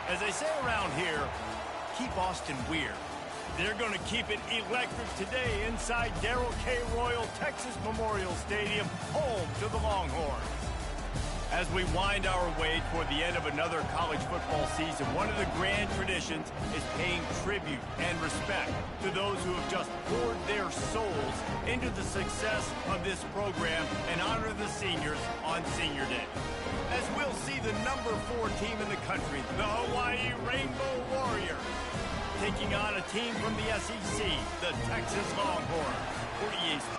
As they say around here, keep Austin weird. They're going to keep it electric today inside ALoha Texas Memorial Stadium, home to the Longhorns. As we wind our way toward the end of another college football season, one of the grand traditions is paying tribute and respect to those who have just poured their souls into the success of this program and honor the seniors on Senior Day. As we'll see the number 4 team in the country, the Hawaii Rainbow Warriors, taking on a team from the SEC, the Texas Longhorns. For EA Sports.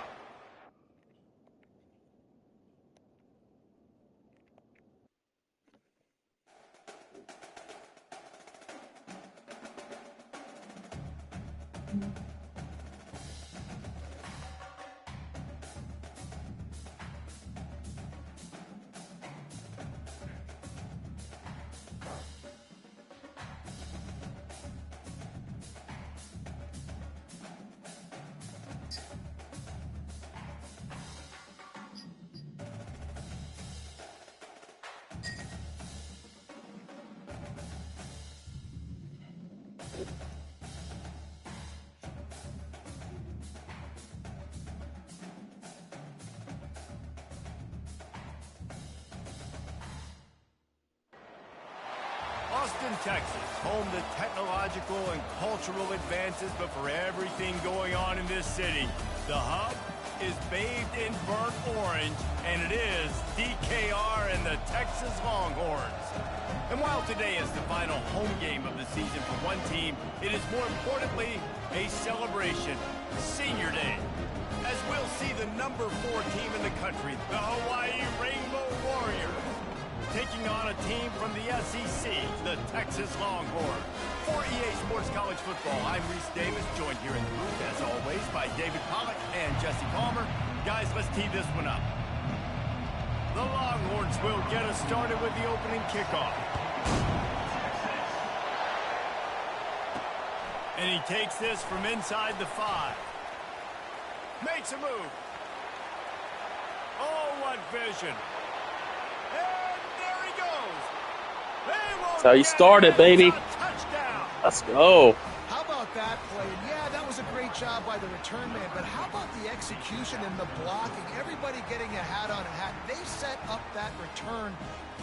Austin, Texas, home to technological and cultural advances, but for everything going on in this city, the hub is bathed in burnt orange, and it is DKR and the Texas Longhorns. And while today is the final home game of the season for one team, it is more importantly a celebration, Senior Day, as we'll see the number 4 team in the country, the Hawaii Rainbow Warriors, taking on a team from the SEC, the Texas Longhorns. For EA Sports College Football, I'm Reese Davis, joined here in the booth, as always, by David Pollack and Jesse Palmer. Guys, let's tee this one up. The Longhorns will get us started with the opening kickoff. And he takes this from inside the 5. Makes a move. Oh, what vision. That's how you started, baby. Let's go. How about that play? And yeah, that was a great job by the return man, but how about the execution and the blocking? Everybody getting a hat on a hat. They set up that return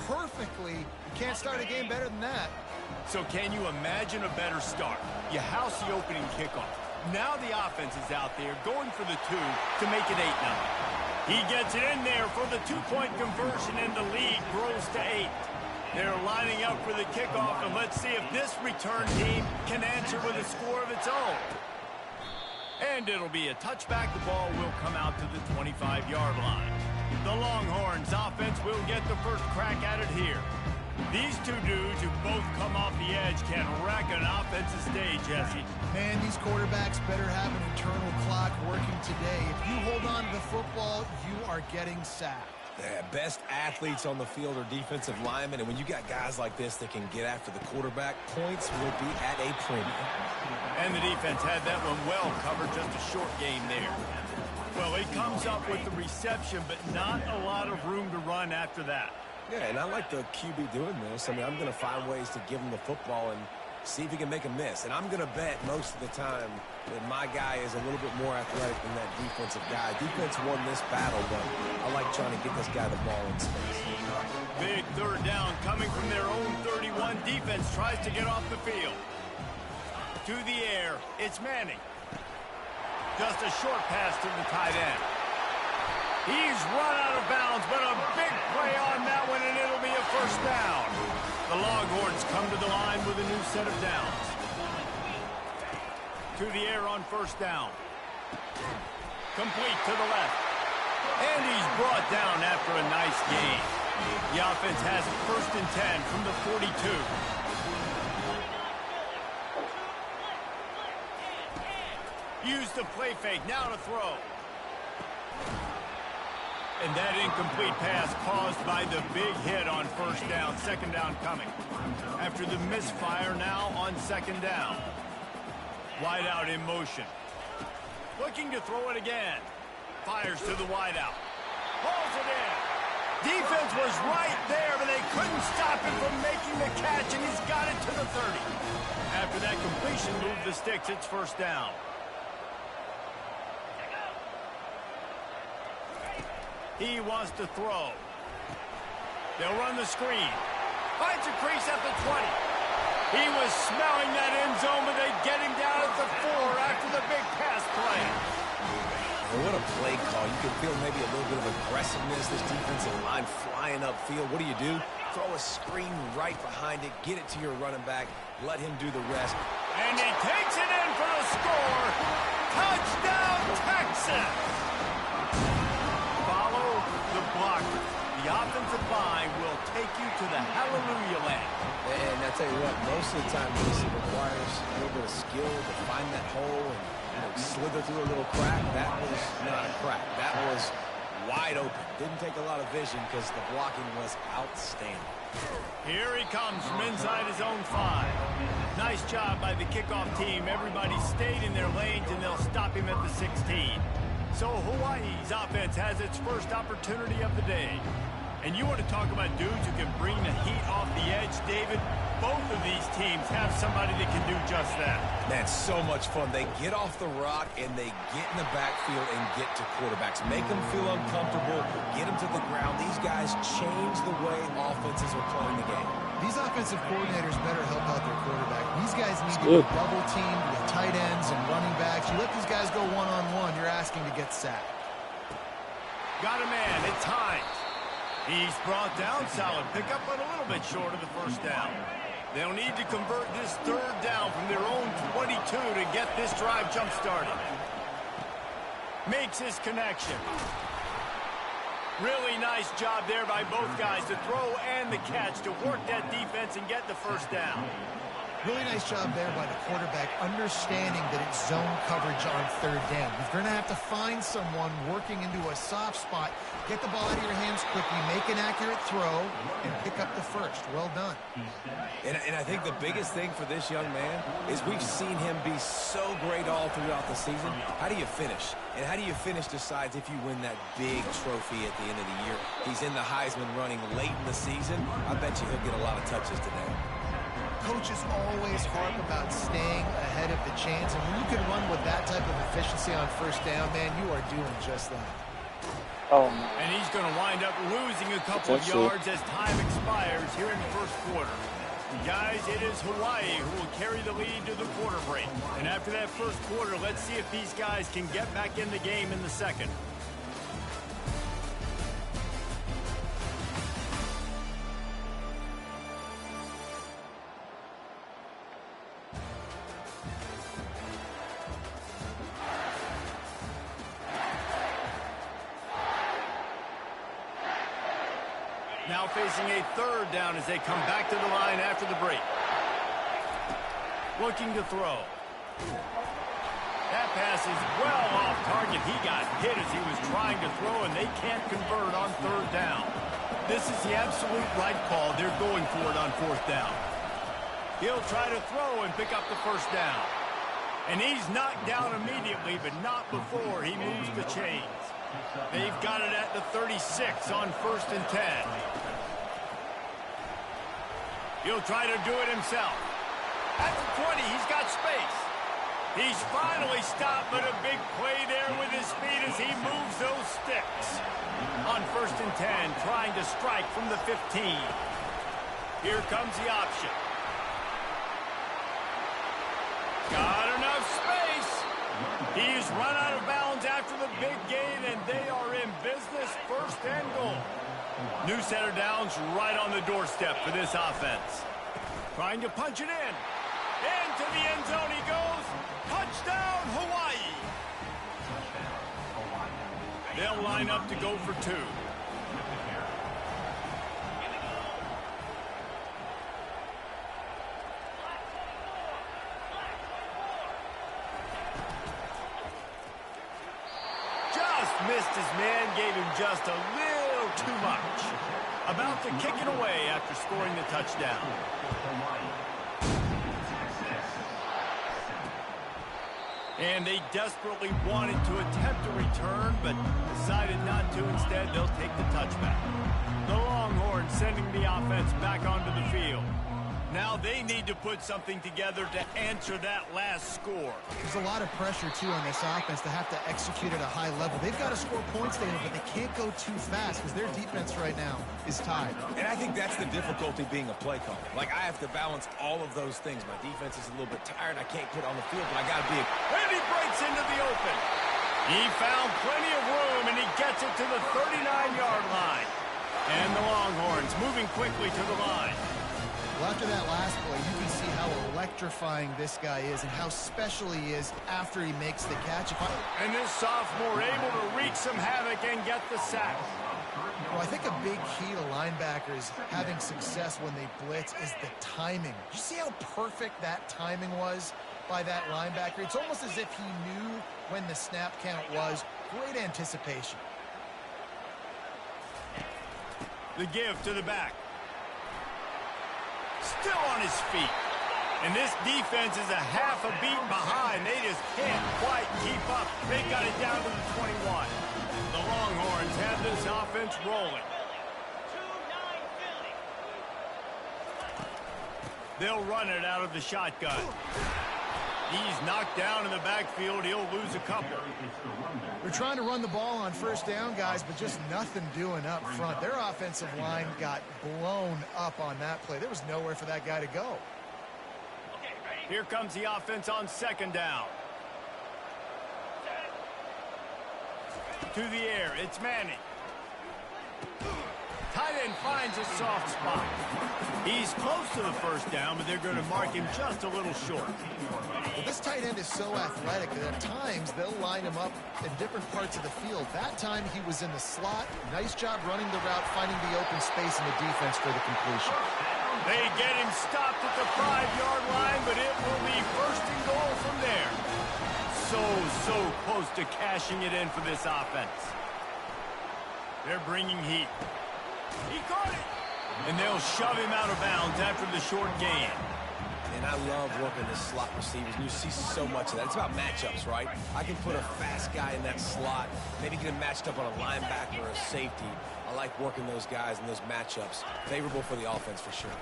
perfectly. You can't start a game better than that. So can you imagine a better start? You house the opening kickoff. Now the offense is out there going for the 2 to make it 8-0. He gets it in there for the 2-point conversion, and the lead grows to 8. They're lining up for the kickoff, and let's see if this return team can answer with a score of its own. And it'll be a touchback. The ball will come out to the 25-yard line. The Longhorns offense will get the first crack at it here. These 2 dudes who both come off the edge can wreck an offensive stage, Jesse. Man, these quarterbacks better have an internal clock working today. If you hold on to the football, you are getting sacked. Yeah, best athletes on the field are defensive linemen, and when you got guys like this that can get after the quarterback, points will be at a premium. And the defense had that one well covered, just a short game there. Well, he comes up with the reception, but not a lot of room to run after that. Yeah, and I like the QB doing this. I mean, I'm going to find ways to give him the football and see if he can make a miss. And I'm going to bet most of the time that my guy is a little bit more athletic than that defensive guy. Defense won this battle, but I like trying to get this guy the ball in space. Big third down coming from their own 31. Defense tries to get off the field. To the air, it's Manning. Just a short pass to the tight end. He's run out of bounds, but a big play on that one, and it'll be a first down. The Longhorns come to the line with a new set of downs. To the air on first down. Complete to the left. And he's brought down after a nice gain. The offense has it 1st and 10 from the 42. Use the play fake, now to throw. And that incomplete pass caused by the big hit on first down. 2nd down coming. After the misfire, now on 2nd down. Wide out in motion. Looking to throw it again. Fires to the wide out. Hauls it in. Defense was right there, but they couldn't stop him from making the catch, and he's got it to the 30. After that completion, moved the sticks. It's first down. He wants to throw. They'll run the screen. Finds a crease at the 20. He was smelling that end zone, but they get him down at the 4 after the big pass play. Well, what a play call. You can feel maybe a little bit of aggressiveness. This defensive line flying upfield. What do? Throw a screen right behind it. Get it to your running back. Let him do the rest. And he takes it in for the score. Touchdown, Texas! Follow the blocker. The offensive line will take you to the hallelujah land. And I tell you what, most of the time this requires a little bit of skill to find that hole and slither through a little crack. That was not a crack. That was wide open. Didn't take a lot of vision because the blocking was outstanding. Here he comes from inside his own 5. Nice job by the kickoff team. Everybody stayed in their lanes, and they'll stop him at the 16. So Hawaii's offense has its first opportunity of the day. And you want to talk about dudes who can bring the heat off the edge, David? Both of these teams have somebody that can do just that. Man, so much fun. They get off the rock, and they get in the backfield and get to quarterbacks. Make them feel uncomfortable, get them to the ground. These guys change the way offenses are playing the game. These offensive coordinators better help out their quarterback. These guys need to be double teamed with tight ends and running backs. You let these guys go one-on-one, you're asking to get sacked. Got a man. It's Hines. He's brought down. Solid pickup, but a little bit short of the first down. They'll need to convert this third down from their own 22 to get this drive jump-started. Makes his connection. Really nice job there by both guys to throw and the catch to work that defense and get the first down. Really nice job there by the quarterback, understanding that it's zone coverage on third down. You're going to have to find someone working into a soft spot, get the ball out of your hands quickly, make an accurate throw, and pick up the first. Well done. And I think the biggest thing for this young man is we've seen him be so great all throughout the season. How do you finish? And how do you finish decides if you win that big trophy at the end of the year. He's in the Heisman running late in the season. I bet you he'll get a lot of touches today. Coaches always harp about staying ahead of the chains, and when you can run with that type of efficiency on first down, man, you are doing just that. Oh, and he's going to wind up losing a couple of yards as time expires here in the first quarter. Guys, it is Hawaii who will carry the lead to the quarter break. And after that first quarter, let's see if these guys can get back in the game in the second. Now facing a third down as they come back to the line after the break. Looking to throw. That pass is well off target. He got hit as he was trying to throw, and they can't convert on third down. This is the absolute right call. They're going for it on fourth down. He'll try to throw and pick up the first down. And he's knocked down immediately, but not before he moves the chains. They've got it at the 36 on 1st and 10. He'll try to do it himself. At the 20, he's got space. He's finally stopped, but a big play there with his speed as he moves those sticks. On 1st and 10, trying to strike from the 15. Here comes the option. Got enough space. He's run out of bounds after the big gain, and they are in business, 1st and goal. New set of downs right on the doorstep for this offense. Trying to punch it in. Into the end zone he goes. Touchdown, Hawaii. They'll line up to go for 2. Missed his man, gave him just a little too much. About to kick it away after scoring the touchdown. And they desperately wanted to attempt a return, but decided not to. Instead, they'll take the touchback. The Longhorns sending the offense back onto the field. Now they need to put something together to answer that last score. There's a lot of pressure, too, on this offense to have to execute at a high level. They've got to score points, David, but they can't go too fast because their defense right now is tied. And I think that's the difficulty being a play caller. Like, I have to balance all of those things. My defense is a little bit tired. I can't put on the field, but I got to be And he breaks into the open. He found plenty of room, and he gets it to the 39-yard line. And the Longhorns moving quickly to the line. Well, after that last play, you can see how electrifying this guy is and how special he is after he makes the catch. And this sophomore able to wreak some havoc and get the sack. Well, I think a big key to linebackers having success when they blitz is the timing. You see how perfect that timing was by that linebacker? It's almost as if he knew when the snap count was. Great anticipation. The give to the back. Still on his feet. And this defense is a half a beat behind. They just can't quite keep up. They got it down to the 21. The Longhorns have this offense rolling. They'll run it out of the shotgun. He's knocked down in the backfield. He'll lose a couple. They're trying to run the ball on first down, guys, but just nothing doing up front. Their offensive line got blown up on that play. There was nowhere for that guy to go. Here comes the offense on second down. To the air, it's Manning. Tight end finds a soft spot. He's close to the first down, but they're going to mark him just a little short. Well, this tight end is so athletic that at times they'll line him up in different parts of the field. That time he was in the slot. Nice job running the route, finding the open space in the defense for the completion. They get him stopped at the 5-yard line, but it will be first and goal from there. So close to cashing it in for this offense. They're bringing heat. He caught it. And they'll shove him out of bounds after the short gain. And I love working the slot receivers. And you see so much of that. It's about matchups, right? I can put a fast guy in that slot, maybe get him matched up on a linebacker or a safety. I like working those guys in those matchups. Favorable for the offense for sure.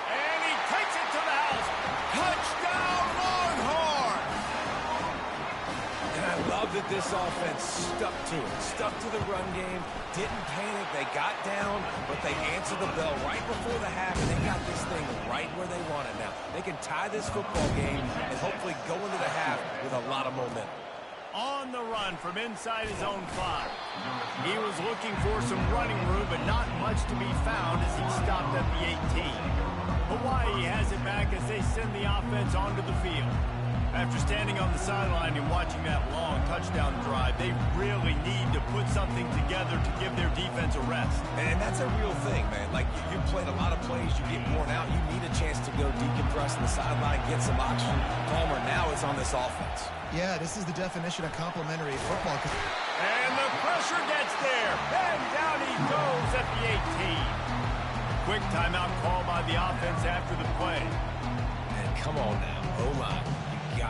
And he takes it to the house. Touchdown, Longhorn! And I love that this offense stuck to it. Stuck to the run game. Didn't panic. They got down, but they answered the bell right before the half, and they got this thing right where they want it now. They can tie this football game and hopefully go into the half with a lot of momentum. On the run from inside his own 5. He was looking for some running room, but not much to be found as he stopped at the 18. Hawaii has it back as they send the offense onto the field. After standing on the sideline and watching that long touchdown drive, they really need to put something together to give their defense a rest. And that's a real thing, man. Like, you played a lot of plays, you get worn out, you need a chance to go decompress on the sideline, get some oxygen. Palmer, now it's on this offense. Yeah, this is the definition of complementary football. And the pressure gets there. And down he goes at the 18. Quick timeout call by the offense after the play. And come on now. Oh, my.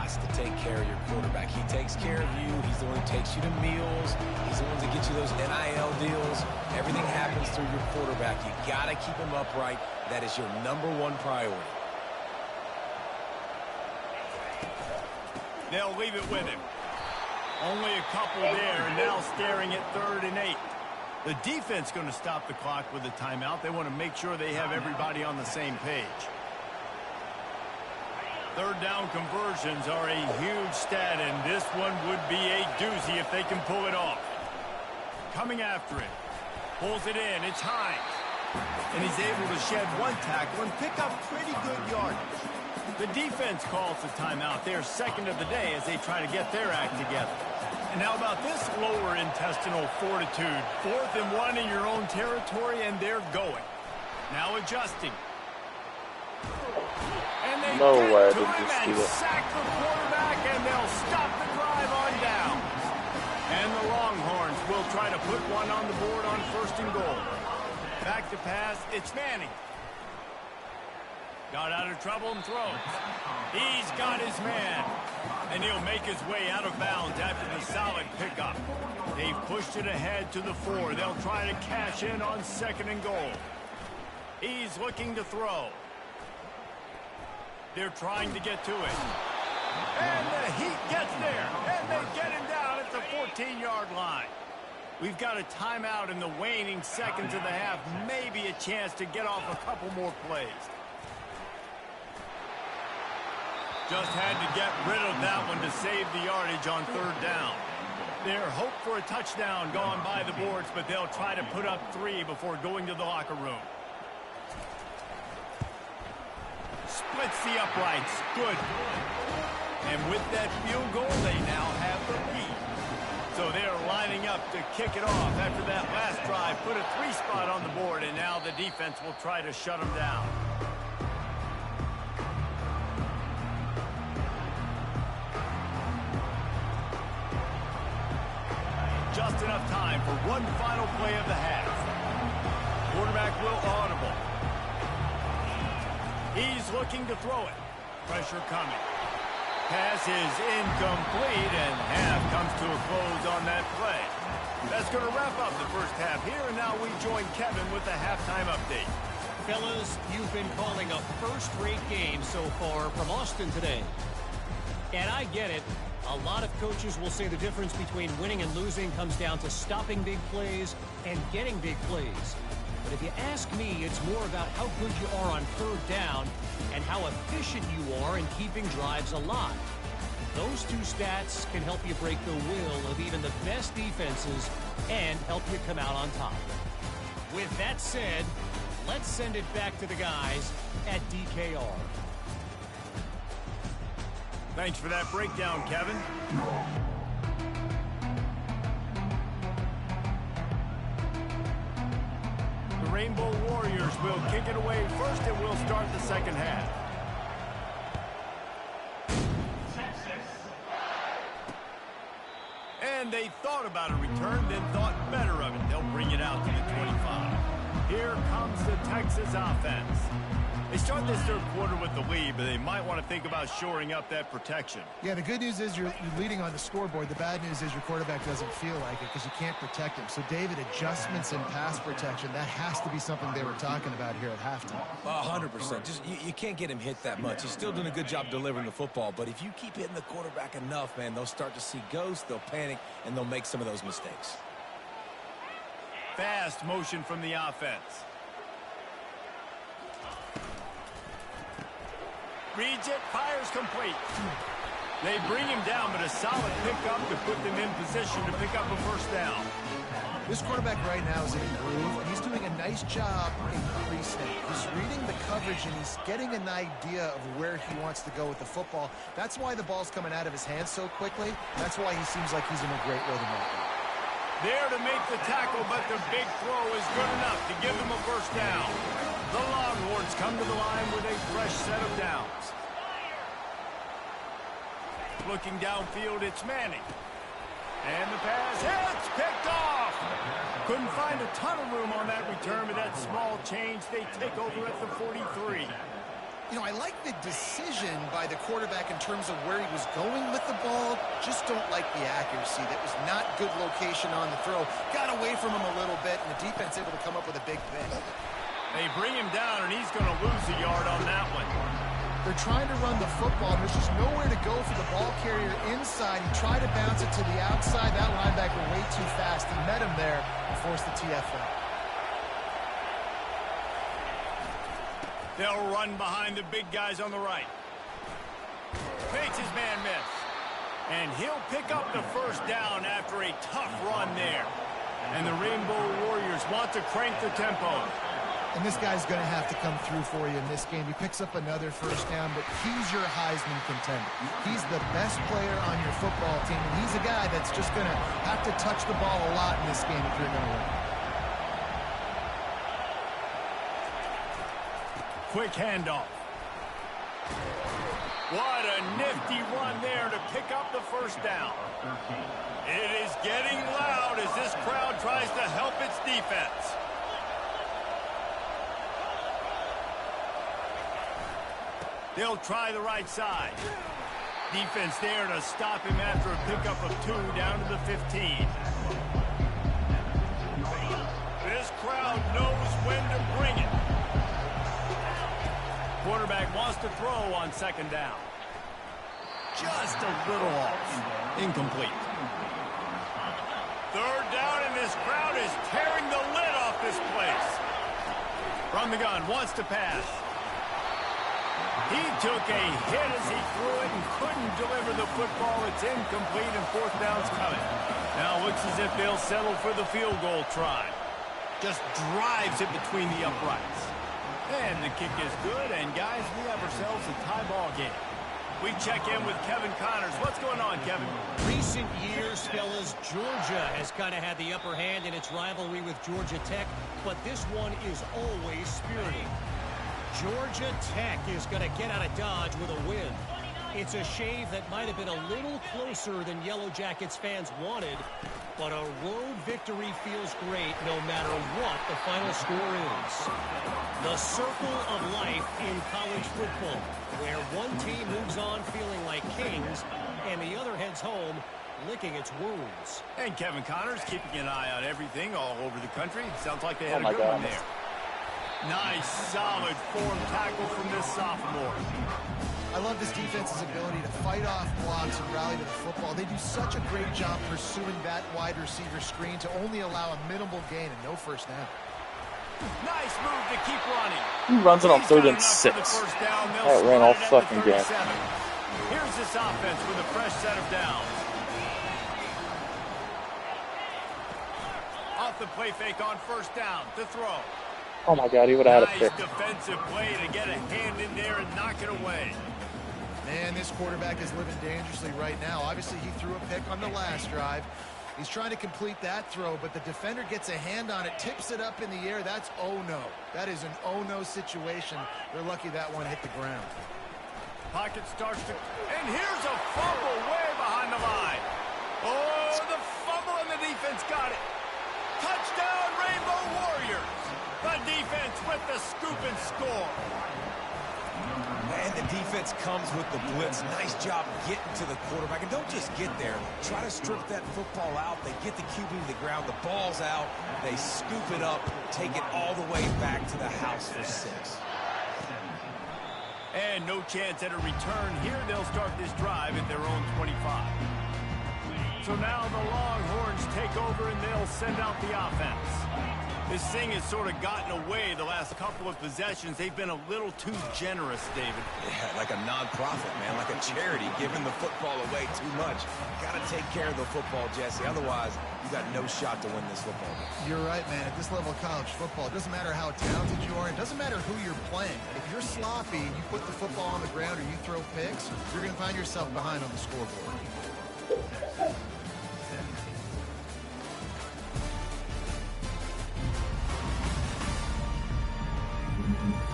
To take care of your quarterback. He takes care of you. He's the one who takes you to meals. He's the one that gets you those NIL deals. Everything happens through your quarterback. You got to keep him upright. That is your #1 priority. They'll leave it with him. Only a couple there, and now staring at 3rd and 8. The defense going to stop the clock with a timeout. They want to make sure they have everybody on the same page. 3rd down conversions are a huge stat, and this one would be a doozy if they can pull it off. Coming after it. Pulls it in. It's Hines. And he's able to shed one tackle and pick up pretty good yardage. The defense calls the timeout. They're second of the day as they try to get their act together. And how about this lower intestinal fortitude? 4th and 1 in your own territory, and they're going. Now adjusting. And they get to him and sack the quarterback, and they'll stop the drive on down. And the Longhorns will try to put one on the board on 1st and goal. Back to pass, it's Manning. Got out of trouble and throws. He's got his man. And he'll make his way out of bounds after the solid pickup. They've pushed it ahead to the 4. They'll try to cash in on 2nd and goal. He's looking to throw. They're trying to get to it. And the Heat gets there. And they get him down at the 14-yard line. We've got a timeout in the waning seconds of the half. Maybe a chance to get off a couple more plays. Just had to get rid of that one to save the yardage on 3rd down. Their hope for a touchdown gone by the boards, but they'll try to put up 3 before going to the locker room. Splits the uprights. Good. And with that field goal, they now have the lead. So they're lining up to kick it off after that last drive. Put a 3 spot on the board, and now the defense will try to shut them down. Just enough time for one final play of the half. Quarterback will audible. He's looking to throw it. Pressure coming. Pass is incomplete, and half comes to a close on that play. That's going to wrap up the first half here, and now we join Kevin with the halftime update. Fellas, you've been calling a first-rate game so far from Austin today. And I get it. A lot of coaches will say the difference between winning and losing comes down to stopping big plays and getting big plays. But if you ask me, it's more about how good you are on 3rd down and how efficient you are in keeping drives alive. Those 2 stats can help you break the will of even the best defenses and help you come out on top. With that said, let's send it back to the guys at DKR. Thanks for that breakdown, Kevin. The Rainbow Warriors will kick it away first, and we'll start the second half. And they thought about a return, then thought better of it. They'll bring it out to the 25. Here comes the Texas offense. They start this 3rd quarter with the lead, but they might want to think about shoring up that protection. Yeah, the good news is you're leading on the scoreboard. The bad news is your quarterback doesn't feel like it because you can't protect him. So, David, adjustments in pass protection, that has to be something they were talking about here at halftime. 100%. Just you can't get him hit that much. He's still doing a good job delivering the football, but if you keep hitting the quarterback enough, man, they'll start to see ghosts, they'll panic, and they'll make some of those mistakes. Fast motion from the offense. Reads it, fires complete. They bring him down, but a solid pickup to put them in position to pick up a 1st down. This quarterback right now is in a groove, and he's doing a nice job increasing. He's reading the coverage, and he's getting an idea of where he wants to go with the football. That's why the ball's coming out of his hands so quickly. That's why he seems like he's in a great rhythm right now. There to make the tackle, but the big throw is good enough to give them a 1st down. The Longhorns come to the line with a fresh set of downs. Looking downfield, it's Manning. And the pass hits, picked off. Couldn't find a ton of room on that return, but that small change, they take over at the 43. You know, I like the decision by the quarterback in terms of where he was going with the ball. Just don't like the accuracy. That was not good location on the throw. Got away from him a little bit, and the defense able to come up with a big pick. They bring him down, and he's going to lose a yard on that one. They're trying to run the football, and there's just nowhere to go for the ball carrier inside. He tried to bounce it to the outside. That linebacker way too fast. He met him there and forced the TFL. They'll run behind the big guys on the right. Makes his man miss. And he'll pick up the 1st down after a tough run there. And the Rainbow Warriors want to crank the tempo. And this guy's going to have to come through for you in this game. He picks up another 1st down, but he's your Heisman contender. He's the best player on your football team, and he's a guy that's just going to have to touch the ball a lot in this game if you're going to win. Quick handoff. What a nifty run there to pick up the 1st down. It is getting loud as this crowd tries to help its defense. They'll try the right side. Defense there to stop him after a pickup of 2 down to the 15. throw on second down. Just a little off. Incomplete. Third down, and this crowd is tearing the lid off this place. From the gun, wants to pass. He took a hit as he threw it and couldn't deliver the football. It's incomplete, and fourth down's coming. Now it looks as if they'll settle for the field goal try. Just drives it between the uprights. And the kick is good, and guys, we have ourselves a tie ball game. We check in with Kevin Connors. What's going on, Kevin? Recent years, fellas, Georgia has kind of had the upper hand in its rivalry with Georgia Tech, but this one is always spirited. Georgia Tech is going to get out of Dodge with a win. It's a shave that might have been a little closer than Yellow Jackets fans wanted, but a road victory feels great no matter what the final score is. The circle of life in college football, where one team moves on feeling like kings and the other heads home licking its wounds. And Kevin Connors keeping an eye on everything all over the country. Sounds like they had a good one there. Nice, solid form tackle from this sophomore. I love this defense's ability to fight off blocks and rally to the football. They do such a great job pursuing that wide receiver screen to only allow a minimal gain and no first down. Nice move to keep running. He runs it on 3rd and 6. That ran all fucking game. Here's this offense with a fresh set of downs. Off the play fake on first down to throw. Oh my God, he would have had a pick. Nice defensive play to get a hand in there and knock it away. Man, this quarterback is living dangerously right now. Obviously, he threw a pick on the last drive. He's trying to complete that throw, but the defender gets a hand on it, tips it up in the air. That's oh-no. That is an oh-no situation. They're lucky that one hit the ground. Pocket starts to... And here's a fumble way behind the line. Oh, the fumble and the defense got it. Touchdown, Rainbow Warriors. The defense with the scoop and score. And the defense comes with the blitz. Nice job getting to the quarterback. And don't just get there. Try to strip that football out. They get the QB to the ground. The ball's out. They scoop it up, take it all the way back to the house for 6. And no chance at a return here. They'll start this drive at their own 25. So now the Longhorns take over and they'll send out the offense. This thing has sort of gotten away the last couple of possessions. They've been a little too generous, David. Yeah, like a non-profit, man, like a charity, giving the football away too much. Got to take care of the football, Jesse. Otherwise, you got no shot to win this football game. You're right, man. At this level of college football, it doesn't matter how talented you are. It doesn't matter who you're playing. If you're sloppy, you put the football on the ground or you throw picks, you're going to find yourself behind on the scoreboard.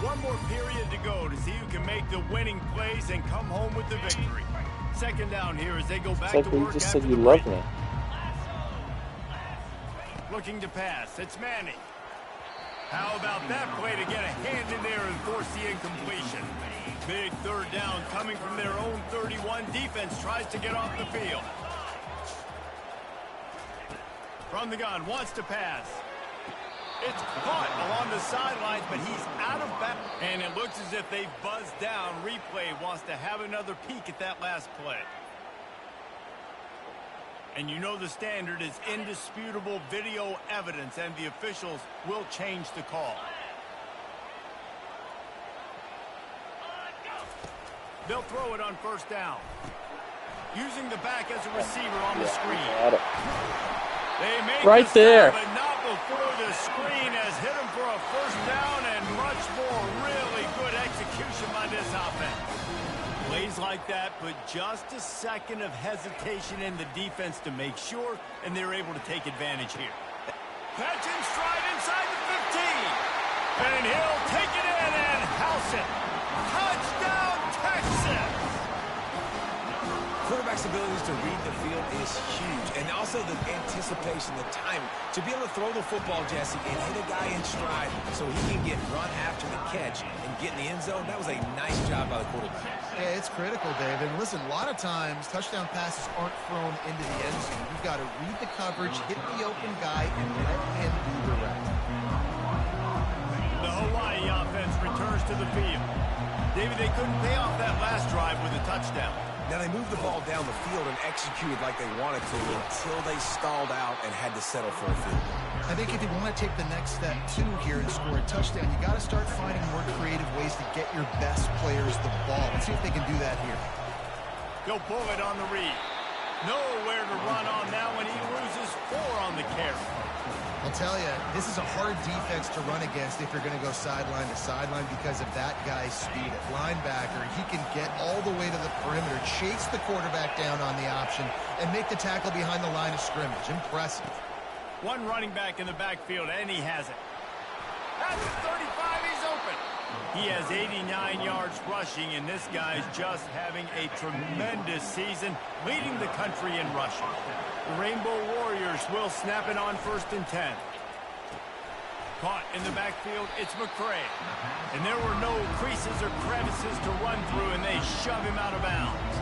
One more period to go to see who can make the winning plays and come home with the victory. Second down here as they go back to work. You just said you love me. Looking to pass. It's Manning. How about that play to get a hand in there and force the incompletion? Big third down coming from their own 31. Defense tries to get off the field. From the gun, wants to pass. It's caught along the sidelines, but he's out of bounds. And it looks as if they've buzzed down. Replay wants to have another peek at that last play. And you know the standard is indisputable video evidence, and the officials will change the call. They'll throw it on first down. Using the back as a receiver on the screen. They make right there. But not before the screen has hit him for a first down, and much more really good execution by this offense. Plays like that put just a second of hesitation in the defense to make sure, and they're able to take advantage here. Catch in stride inside the 15. And he'll take it in and house it. Touchdown, Texas! Quarterback's abilities to read the field is huge. And also the anticipation, the time to be able to throw the football, Jesse, and hit a guy in stride so he can get run after the catch and get in the end zone. That was a nice job by the quarterback. Yeah, it's critical, David. And listen, a lot of times touchdown passes aren't thrown into the end zone. You've got to read the coverage, hit the open guy, and let him do the rest. The Hawaii offense returns to the field. David, they couldn't pay off that last drive with a touchdown. Now, they moved the ball down the field and executed like they wanted to until they stalled out and had to settle for a field goal. I think if you want to take the next step, too, here and score a touchdown, you got to start finding more creative ways to get your best players the ball. Let's see if they can do that here. He'll pull it on the read. Nowhere to run on that one. He loses 4 on the carry. I'll tell you, this is a hard defense to run against if you're going to go sideline to sideline because of that guy's speed. At linebacker, he can get all the way to the perimeter, chase the quarterback down on the option, and make the tackle behind the line of scrimmage. Impressive. One running back in the backfield, and he has it. At the 35, he's open. He has 89 yards rushing, and this guy's just having a tremendous season, leading the country in rushing. The Rainbow Warriors will snap it on 1st and 10. Caught in the backfield, it's McCray. And there were no creases or crevices to run through, and they shove him out of bounds.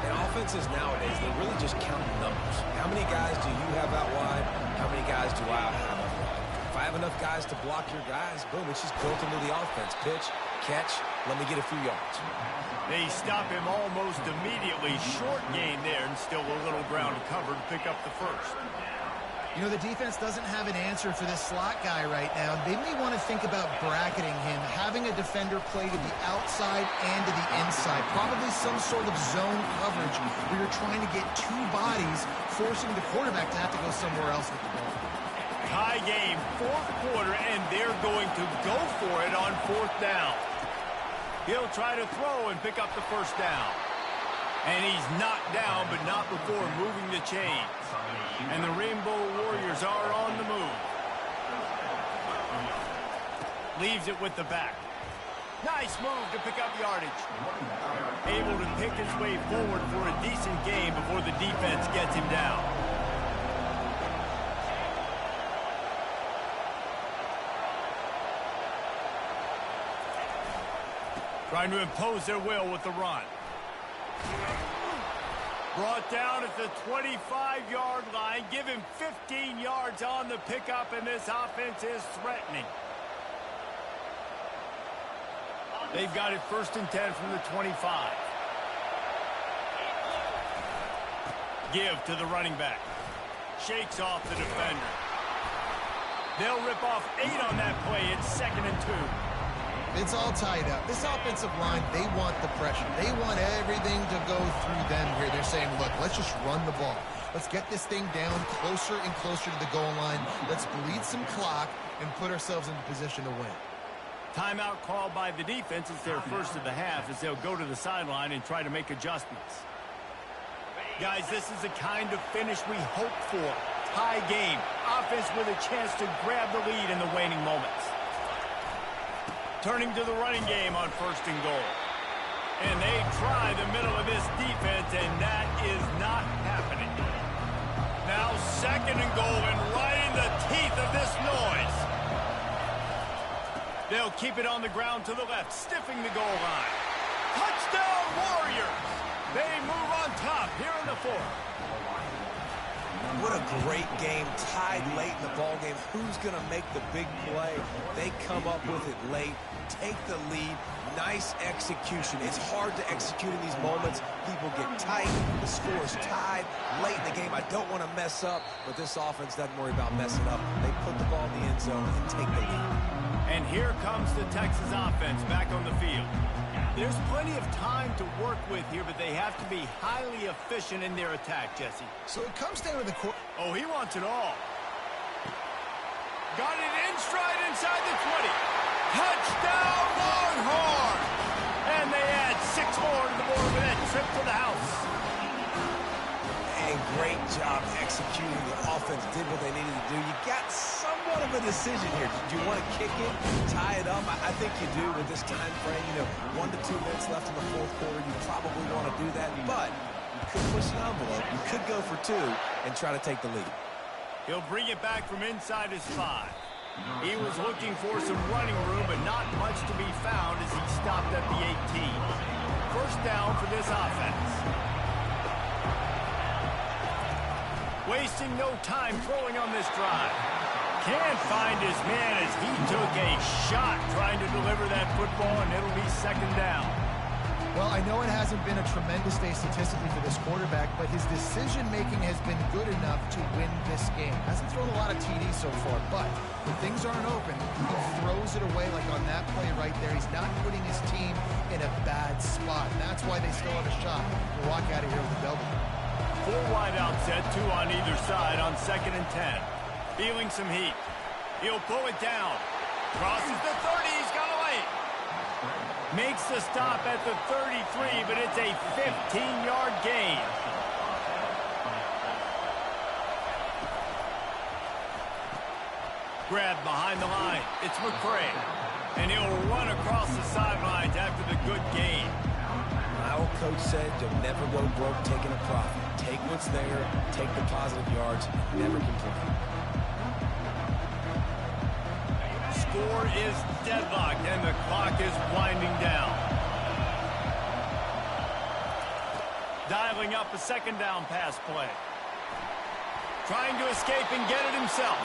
And offenses nowadays, they really just count numbers. How many guys do you have out wide? How many guys do I have out wide? If I have enough guys to block your guys, boom, it's just built into the offense. Pitch, catch, let me get a few yards. They stop him almost immediately. Short gain there, and still a little ground to cover to pick up the first. You know, the defense doesn't have an answer for this slot guy right now. They may want to think about bracketing him, having a defender play to the outside and to the inside. Probably some sort of zone coverage where you're trying to get 2 bodies, forcing the quarterback to have to go somewhere else with the ball. Tie game, 4th quarter, and they're going to go for it on 4th down. He'll try to throw and pick up the first down. And he's knocked down, but not before moving the chains. And the Rainbow Warriors are on the move. Leaves it with the back. Nice move to pick up yardage. Able to pick his way forward for a decent game before the defense gets him down. Trying to impose their will with the run. Brought down at the 25-yard line. Give him 15 yards on the pickup, and this offense is threatening. They've got it 1st and 10 from the 25. Give to the running back. Shakes off the defender. They'll rip off 8 on that play. It's 2nd and 2. It's all tied up. This offensive line, they want the pressure. They want everything to go through them here. They're saying, look, let's just run the ball. Let's get this thing down closer and closer to the goal line. Let's bleed some clock and put ourselves into position to win. Timeout called by the defense. It's their first of the half as they'll go to the sideline and try to make adjustments. Guys, this is the kind of finish we hope for. Tie game. Offense with a chance to grab the lead in the waning moments. Turning to the running game on 1st and goal. And they try the middle of this defense, and that is not happening. Now 2nd and goal, and right in the teeth of this noise. They'll keep it on the ground to the left, stiffing the goal line. Touchdown Warriors! They move on top here in the 4th. What a great game, tied late in the ball game. Who's going to make the big play? They come up with it late, take the lead. Nice execution. It's hard to execute in these moments. People get tight. The score is tied late in the game. I don't want to mess up, but this offense doesn't worry about messing up. They put the ball in the end zone and take the lead. And here comes the Texas offense back on the field. There's plenty of time to work with here, but they have to be highly efficient in their attack, Jesse. So it comes down to the core. Oh, he wants it all. Got it in stride inside the 20. Touchdown, Longhorn! And they add 6 more to the board with that trip to the house. And great job executing. The offense did what they needed to do. You got somewhat of a decision here. Did you want to kick it, tie it up? I think you do with this time frame. 1 to 2 minutes left in the 4th quarter. You probably want to do that, but you could push the envelope. You could go for 2 and try to take the lead. He'll bring it back from inside his 5. He was looking for some running room, but not much to be found as he stopped at the 18. 1st down for this offense. Wasting no time throwing on this drive. Can't find his man as he took a shot trying to deliver that football, and it'll be second down. Well, I know it hasn't been a tremendous day statistically for this quarterback, but his decision-making has been good enough to win this game. Hasn't thrown a lot of TDs so far, but when things aren't open, he throws it away like on that play right there. He's not putting his team in a bad spot, and that's why they still have a shot to walk out of here with a W. 4 wide out set, 2 on either side on 2nd and 10. Feeling some heat. He'll pull it down. Crosses the 30. He's got away. Makes the stop at the 33, but it's a 15-yard gain. Grabbed behind the line. It's McCray. And he'll run across the sidelines after the good gain. My old coach said you'll never go broke taking a profit. Take what's there, take the positive yards, and never complain. Score is deadlocked, and the clock is winding down. Dialing up a 2nd down pass play. Trying to escape and get it himself.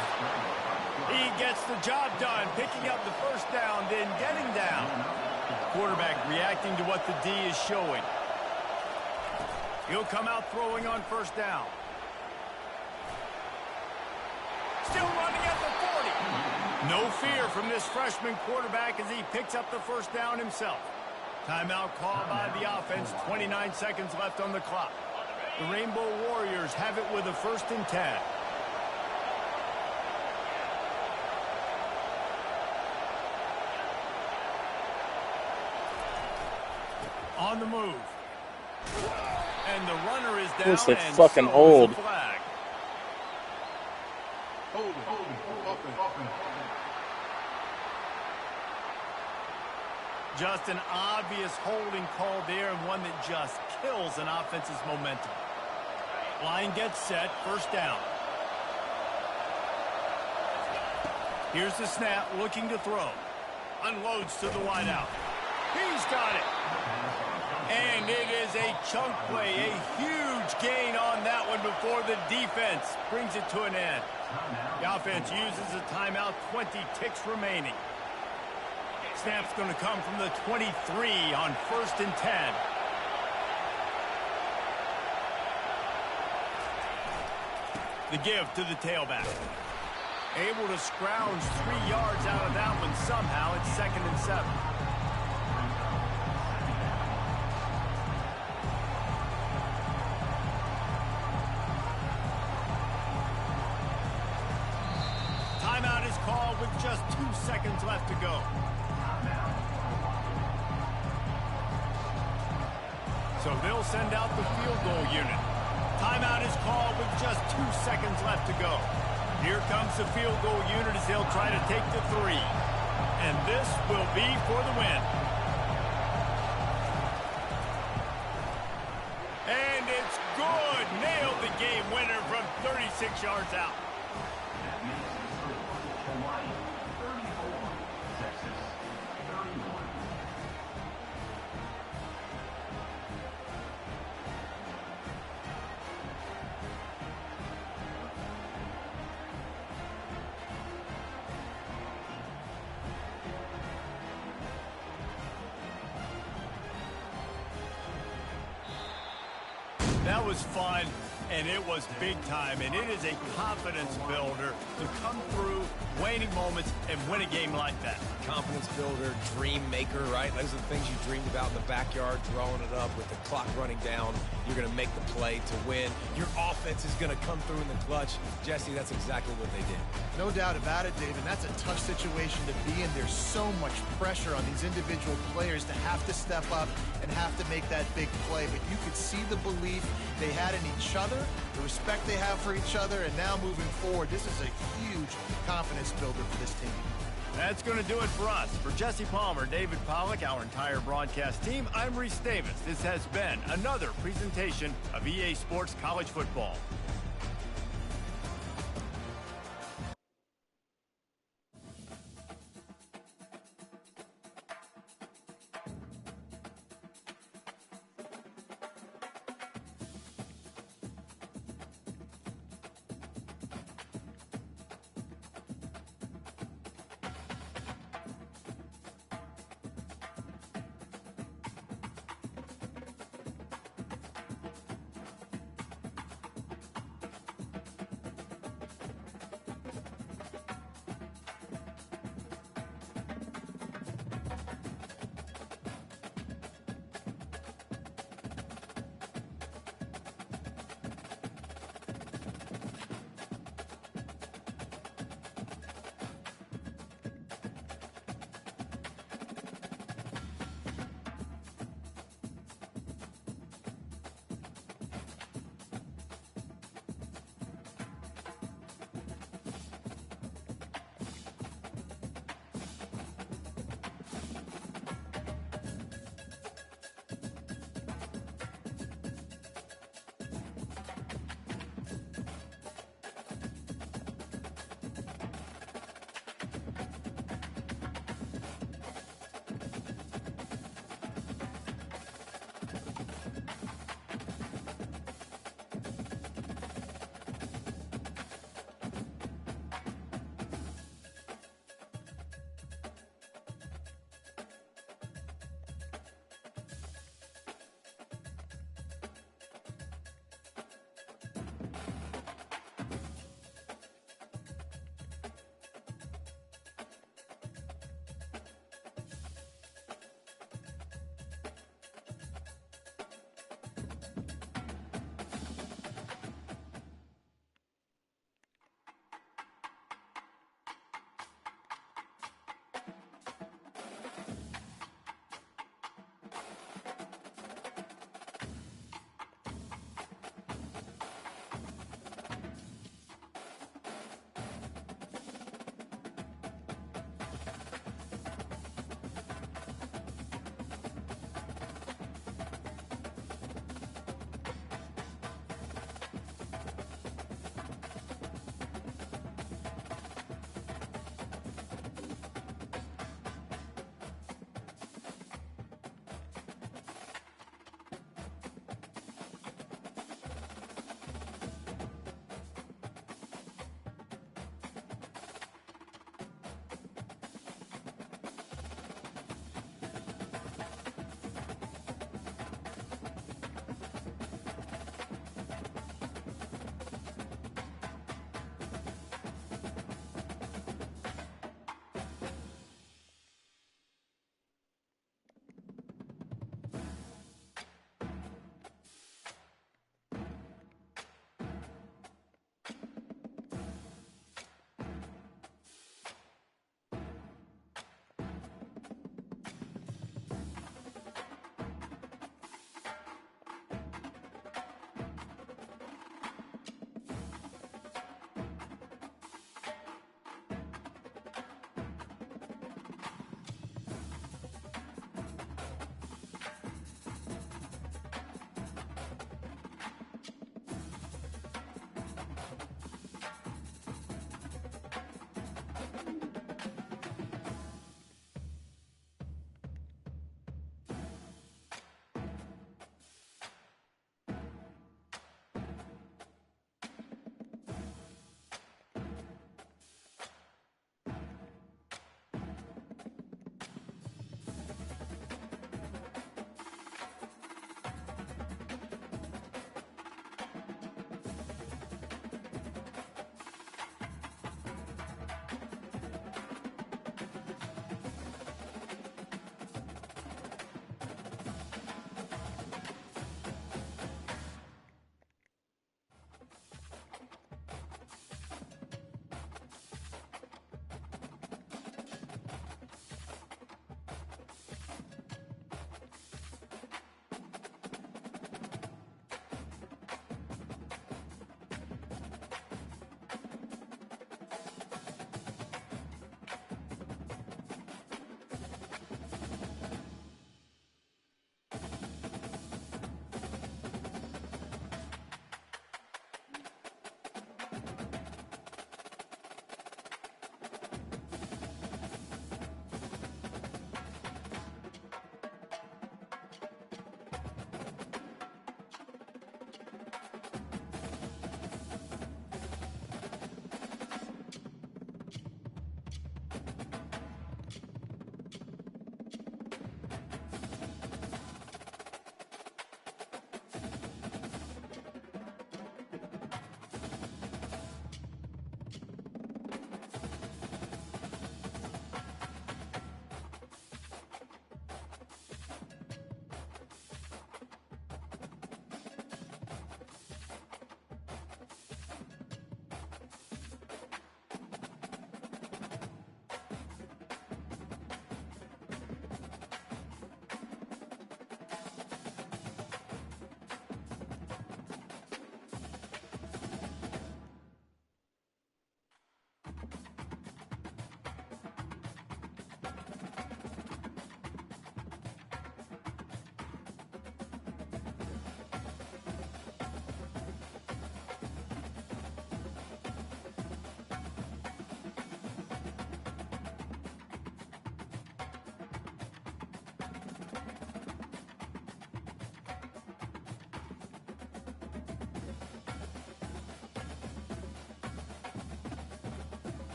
He gets the job done, picking up the 1st down, then getting down. Quarterback reacting to what the D is showing. He'll come out throwing on 1st down. Still running at the 40. No fear from this freshman quarterback as he picks up the 1st down himself. Timeout called by the offense. 29 seconds left on the clock. The Rainbow Warriors have it with a 1st and 10. On the move. And the runner is down. Who's the and fucking so hold? is the flag. Just an obvious holding call there, and one that just kills an offense's momentum. Line gets set, 1st down. Here's the snap, looking to throw. Unloads to the wideout. He's got it. And it is a chunk play, a huge gain on that one before the defense brings it to an end. The offense uses a timeout, 20 ticks remaining. Snap's going to come from the 23 on 1st and 10. The give to the tailback. Able to scrounge 3 yards out of that one somehow. It's 2nd and 7. Timeout is called with just 2 seconds left to go. So they'll send out the field goal unit. Timeout is called with just 2 seconds left to go. Here comes the field goal unit as they'll try to take the 3. And this will be for the win. And it's good. Nailed the game winner from 36 yards out. That was fun, and it was big time, and it is a confidence builder to come through waning moments and win a game like that. Confidence builder, dream maker, right? Those are the things you dreamed about in the backyard, throwing it up with the clock running down. You're going to make the play to win. Your offense is going to come through in the clutch. Jesse, that's exactly what they did. No doubt about it, Dave, and that's a tough situation to be in. There's so much pressure on these individual players to have to step up and have to make that big play. But you could see the belief they had in each other, the respect they have for each other, and now moving forward, this is a huge confidence builder for this team. That's going to do it for us. For Jesse Palmer, David Pollack, our entire broadcast team, I'm Reese Davis. This has been another presentation of EA Sports College Football.